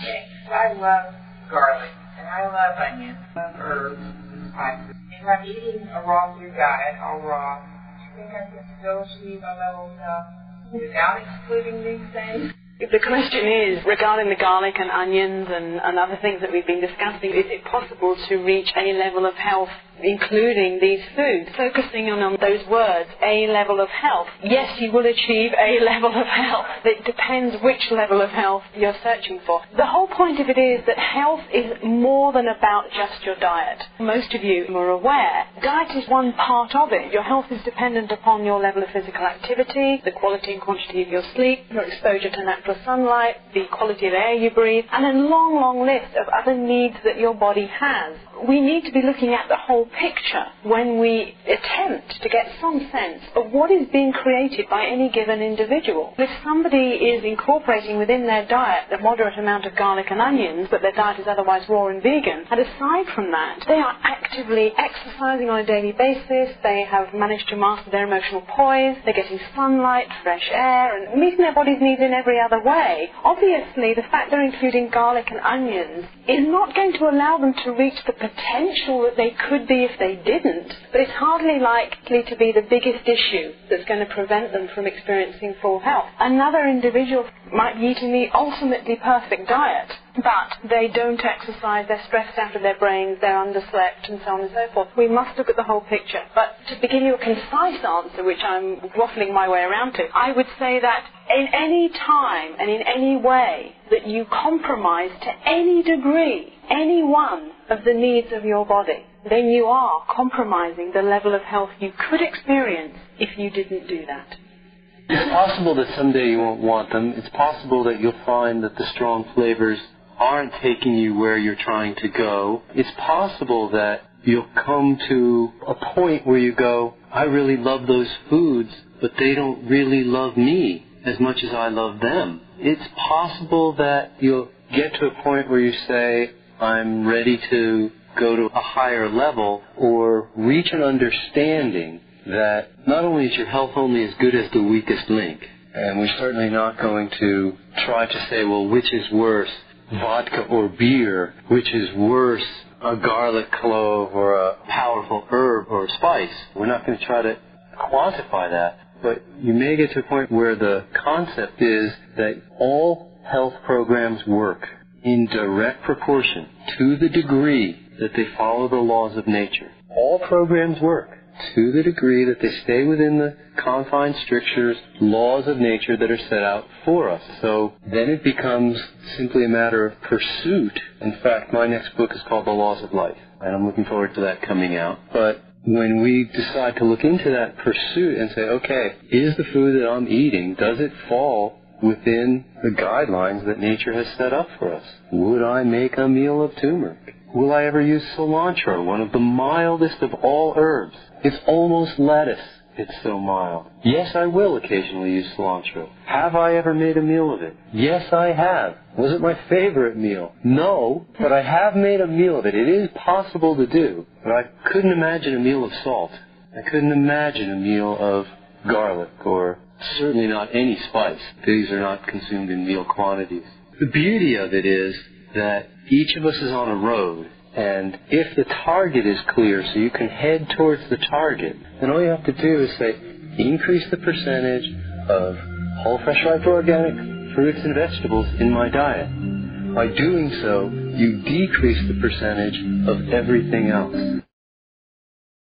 Yes, I love garlic, and I love onions, I love herbs and spices. If I'm eating a raw food diet, all raw, I think I can still achieve a level of health without excluding these things. The question is, regarding the garlic and onions and other things that we've been discussing, is it possible to reach a level of health including these foods? Focusing on those words, a level of health. Yes, you will achieve a level of health. It depends which level of health you're searching for. The whole point of it is that health is more than about just your diet. Most of you are aware, diet is one part of it. Your health is dependent upon your level of physical activity, the quality and quantity of your sleep, your exposure to natural sunlight, the quality of air you breathe, and a long, long list of other needs that your body has. We need to be looking at the whole picture when we attempt to get some sense of what is being created by any given individual. If somebody is incorporating within their diet a moderate amount of garlic and onions, but their diet is otherwise raw and vegan, and aside from that, they are actively exercising on a daily basis, they have managed to master their emotional poise, they're getting sunlight, fresh air, and meeting their body's needs in every other way. Obviously, the fact they're including garlic and onions is not going to allow them to reach the potential that they could be if they didn't, but it's hardly likely to be the biggest issue that's going to prevent them from experiencing full health. Another individual might be eating the ultimately perfect diet, but they don't exercise, they're stressed out of their brains, they're underslept, and so on and so forth. We must look at the whole picture. But to give you a concise answer, which I'm waffling my way around to, I would say that in any time and in any way that you compromise to any degree any one of the needs of your body, then you are compromising the level of health you could experience if you didn't do that. It's possible that someday you won't want them. It's possible that you'll find that the strong flavors aren't taking you where you're trying to go. It's possible that you'll come to a point where you go, I really love those foods, but they don't really love me as much as I love them. It's possible that you'll get to a point where you say, I'm ready to go to a higher level or reach an understanding that not only is your health only as good as the weakest link, and we're certainly not going to try to say, well, which is worse, vodka or beer, which is worse, a garlic clove or a powerful herb or spice. We're not going to try to quantify that, but you may get to a point where the concept is that all health programs work in direct proportion to the degree that they follow the laws of nature. All programs work to the degree that they stay within the confined strictures, laws of nature that are set out for us. So then it becomes simply a matter of pursuit. In fact, my next book is called The Laws of Life, and I'm looking forward to that coming out. But when we decide to look into that pursuit and say, okay, is the food that I'm eating, does it fall within the guidelines that nature has set up for us? Would I make a meal of turmeric? Will I ever use cilantro, one of the mildest of all herbs? It's almost lettuce. It's so mild. Yes, I will occasionally use cilantro. Have I ever made a meal of it? Yes, I have. Was it my favorite meal? No, but I have made a meal of it. It is possible to do, but I couldn't imagine a meal of salt. I couldn't imagine a meal of garlic, or certainly not any spice. These are not consumed in meal quantities. The beauty of it is that each of us is on a road, and if the target is clear so you can head towards the target, then all you have to do is say, increase the percentage of whole, fresh, ripe, organic fruits and vegetables in my diet. By doing so, you decrease the percentage of everything else.